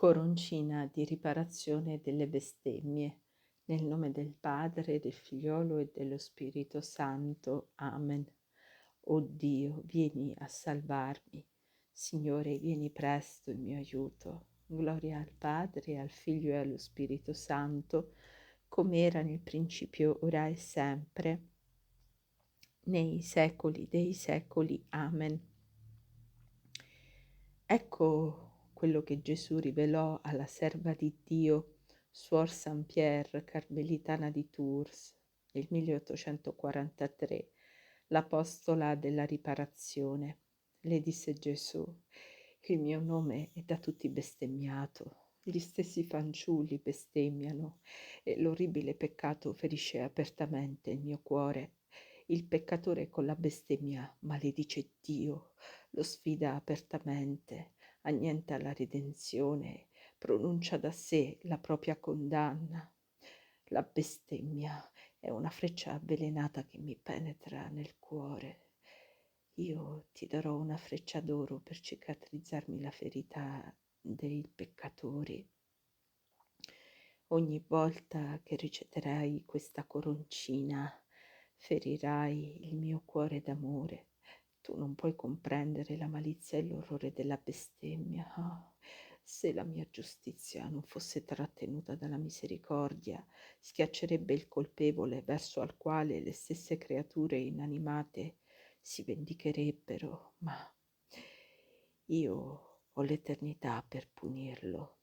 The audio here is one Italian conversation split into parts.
Coroncina di riparazione delle bestemmie, nel nome del Padre, del Figliolo e dello Spirito Santo. Amen. O Dio, vieni a salvarmi. Signore, vieni presto in mio aiuto. Gloria al Padre, al Figlio e allo Spirito Santo, come era nel principio, ora e sempre, nei secoli dei secoli. Amen. Ecco quello che Gesù rivelò alla serva di Dio, Suor Saint Pierre, carmelitana di Tours, nel 1843, l'apostola della riparazione. Le disse Gesù: il mio nome è da tutti bestemmiato, gli stessi fanciulli bestemmiano e l'orribile peccato ferisce apertamente il mio cuore. Il peccatore con la bestemmia maledice Dio, lo sfida apertamente, annienta la redenzione, pronuncia da sé la propria condanna. La bestemmia è una freccia avvelenata che mi penetra nel cuore. Io ti darò una freccia d'oro per cicatrizzarmi la ferita dei peccatori. Ogni volta che ricetterai questa coroncina, ferirai il mio cuore d'amore. Tu non puoi comprendere la malizia e l'orrore della bestemmia. Ah, se la mia giustizia non fosse trattenuta dalla misericordia, schiaccerebbe il colpevole verso al quale le stesse creature inanimate si vendicherebbero, ma io ho l'eternità per punirlo.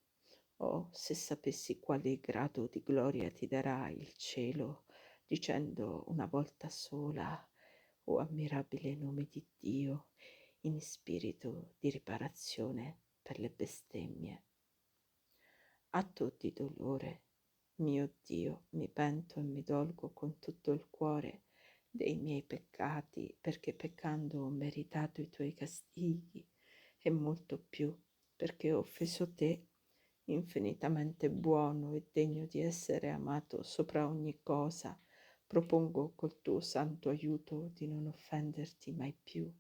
Oh, se sapessi quale grado di gloria ti darà il cielo, dicendo una volta sola: o ammirabile nome di Dio, in spirito di riparazione per le bestemmie. Atto di dolore, mio Dio, mi pento e mi dolgo con tutto il cuore dei miei peccati, perché peccando ho meritato i tuoi castighi, e molto più perché ho offeso te, infinitamente buono e degno di essere amato sopra ogni cosa. Propongo col tuo santo aiuto di non offenderti mai più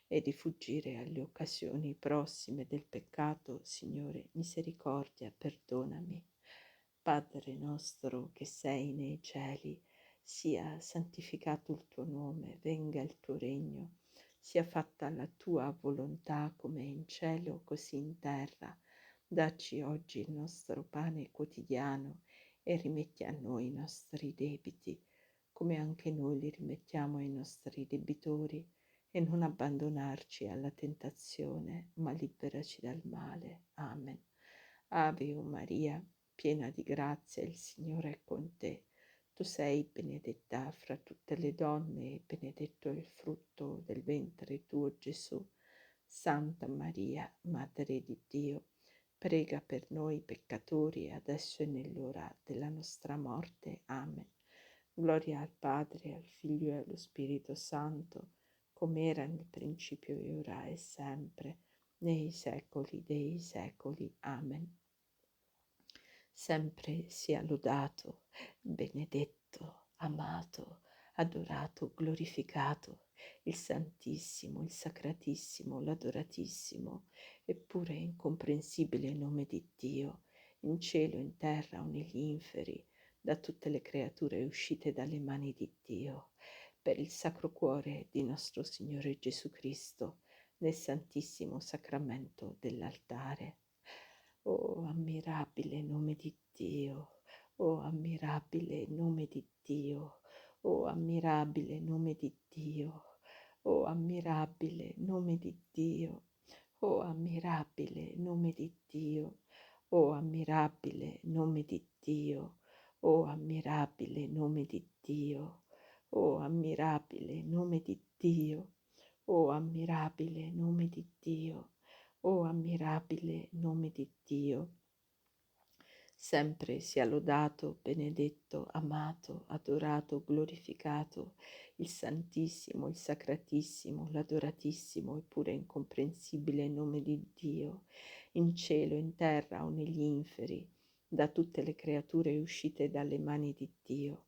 e di fuggire alle occasioni prossime del peccato. Signore, misericordia, perdonami. Padre nostro che sei nei cieli, sia santificato il tuo nome, venga il tuo regno, sia fatta la tua volontà come in cielo così in terra. Dacci oggi il nostro pane quotidiano e rimetti a noi i nostri debiti, come anche noi li rimettiamo ai nostri debitori, e non abbandonarci alla tentazione, ma liberaci dal male. Amen. Ave o Maria, piena di grazia, il Signore è con te. Tu sei benedetta fra tutte le donne e benedetto è il frutto del ventre tuo, Gesù. Santa Maria, Madre di Dio, prega per noi peccatori, adesso e nell'ora della nostra morte. Amen. Gloria al Padre, al Figlio e allo Spirito Santo, come era nel principio e ora e sempre, nei secoli dei secoli. Amen. Sempre sia lodato, benedetto, amato, adorato, glorificato, il Santissimo, il Sacratissimo, l'Adoratissimo, eppure incomprensibile nome di Dio, in cielo, in terra o negli inferi, da tutte le creature uscite dalle mani di Dio, per il Sacro Cuore di nostro Signore Gesù Cristo, nel Santissimo Sacramento dell'altare. Oh, ammirabile nome di Dio, oh, ammirabile nome di Dio, oh, ammirabile nome di Dio, oh, ammirabile nome di Dio, oh, ammirabile nome di Dio, oh, ammirabile nome di Dio, oh, ammirabile nome di Dio, oh, ammirabile nome di Dio, oh, ammirabile nome di Dio. Oh, ammirabile nome di Dio, sempre sia lodato, benedetto, amato, adorato, glorificato, il Santissimo, il Sacratissimo, l'Adoratissimo e pure incomprensibile nome di Dio, in cielo, in terra o negli inferi, da tutte le creature uscite dalle mani di Dio,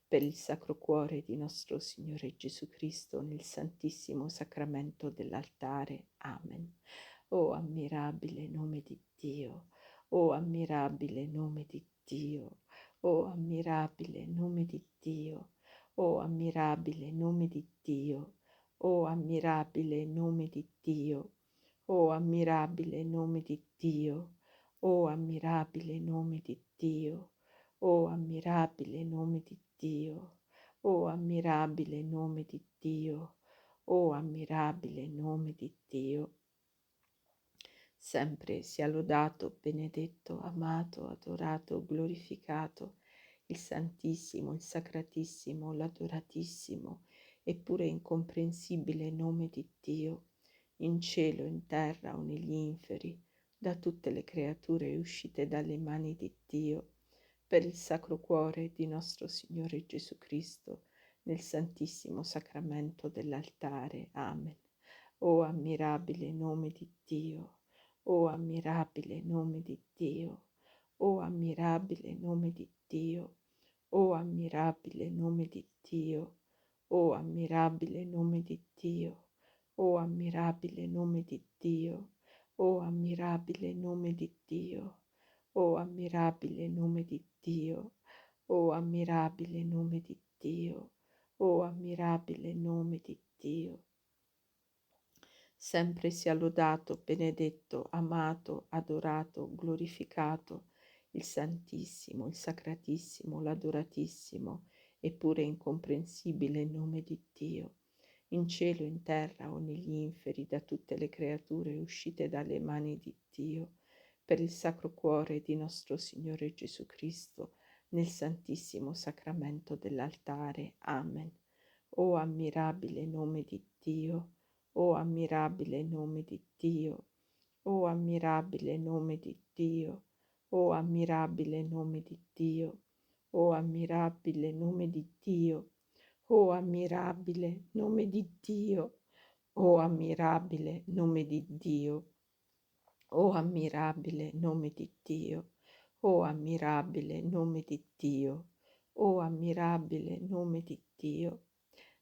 per il Sacro Cuore di nostro Signore Gesù Cristo, nel Santissimo Sacramento dell'altare. Amen. Oh, ammirabile nome di Dio, Oh ammirabile nome di Dio, oh ammirabile nome di Dio, oh ammirabile nome di Dio, oh ammirabile nome di Dio, oh ammirabile nome di Dio, oh ammirabile nome di Dio, oh ammirabile nome di Dio, oh ammirabile nome di Dio, oh ammirabile nome di Dio. Sempre sia lodato, benedetto, amato, adorato, glorificato il Santissimo, il Sacratissimo, l'Adoratissimo, eppure incomprensibile nome di Dio, in cielo, in terra o negli inferi, da tutte le creature uscite dalle mani di Dio, per il Sacro Cuore di nostro Signore Gesù Cristo, nel Santissimo Sacramento dell'altare. Amen. O ammirabile nome di Dio! O ammirabile nome di Dio, o ammirabile nome di Dio, o ammirabile nome di Dio, o ammirabile nome di Dio, o ammirabile nome di Dio, o ammirabile nome di Dio, o ammirabile nome di Dio, o ammirabile nome di Dio, o ammirabile nome di Dio. Sempre sia lodato, benedetto, amato, adorato, glorificato il Santissimo, il Sacratissimo, l'Adoratissimo, eppure incomprensibile nome di Dio, in cielo, in terra o negli inferi, da tutte le creature uscite dalle mani di Dio, per il Sacro Cuore di nostro Signore Gesù Cristo, nel Santissimo Sacramento dell'altare. Amen. O ammirabile nome di Dio! O ammirabile nome di Dio, o ammirabile nome di Dio, o ammirabile nome di Dio, o ammirabile nome di Dio, o ammirabile nome di Dio, o ammirabile nome di Dio, o ammirabile nome di Dio, o ammirabile nome di Dio, o ammirabile nome di Dio.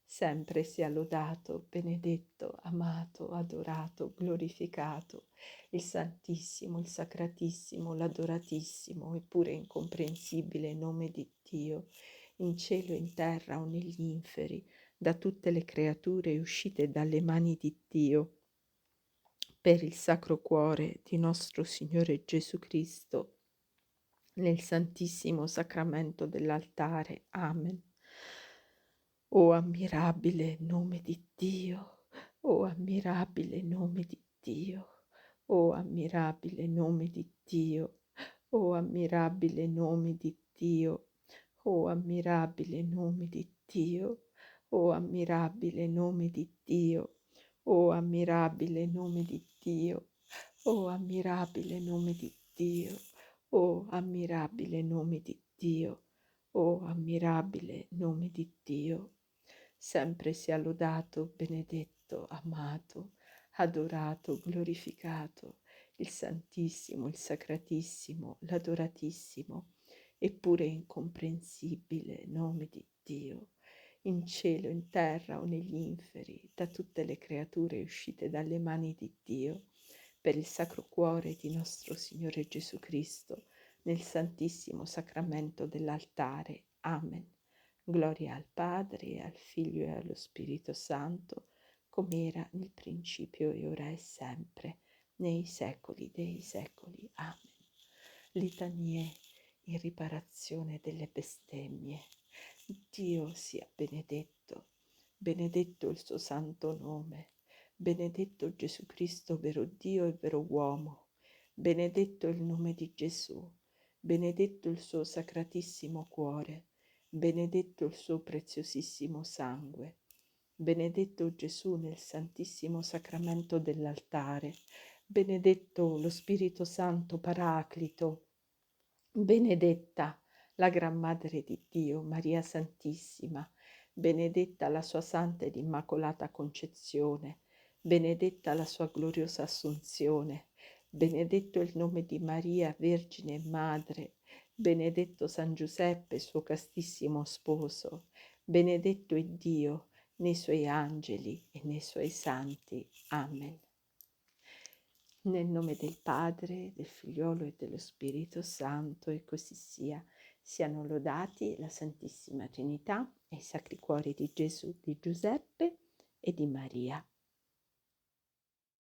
Sempre sia lodato, benedetto, amato, adorato, glorificato il Santissimo, il Sacratissimo, l'Adoratissimo, eppure incomprensibile nome di Dio, in cielo, in terra o negli inferi, da tutte le creature uscite dalle mani di Dio, per il Sacro Cuore di nostro Signore Gesù Cristo, nel Santissimo Sacramento dell'altare. Amen. O ammirabile nome di Dio, o ammirabile nome di Dio, o ammirabile nome di Dio, o ammirabile nome di Dio, o ammirabile nome di Dio, o ammirabile nome di Dio, o ammirabile nome di Dio, o ammirabile nome di Dio, o ammirabile nome di Dio, o ammirabile nome di Dio. Sempre sia lodato, benedetto, amato, adorato, glorificato il Santissimo, il Sacratissimo, l'Adoratissimo, eppure incomprensibile nome di Dio, in cielo, in terra o negli inferi, da tutte le creature uscite dalle mani di Dio, per il Sacro Cuore di nostro Signore Gesù Cristo, nel Santissimo Sacramento dell'altare. Amen. Gloria al Padre, al Figlio e allo Spirito Santo, come era nel principio e ora e sempre, nei secoli dei secoli. Amen. Litanie in riparazione delle bestemmie. Dio sia benedetto, benedetto il suo santo nome, benedetto Gesù Cristo, vero Dio e vero uomo, benedetto il nome di Gesù, benedetto il suo sacratissimo cuore, benedetto il suo preziosissimo sangue, benedetto Gesù nel Santissimo Sacramento dell'altare, benedetto lo Spirito Santo Paraclito, benedetta la Gran Madre di Dio, Maria Santissima, benedetta la sua Santa ed Immacolata Concezione, benedetta la sua gloriosa Assunzione, benedetto il nome di Maria, Vergine e Madre, benedetto San Giuseppe, suo castissimo sposo, benedetto è Dio nei suoi angeli e nei suoi santi. Amen. Nel nome del Padre, del Figliolo e dello Spirito Santo, e così sia. Siano lodati la Santissima Trinità e i Sacri Cuori di Gesù, di Giuseppe e di Maria.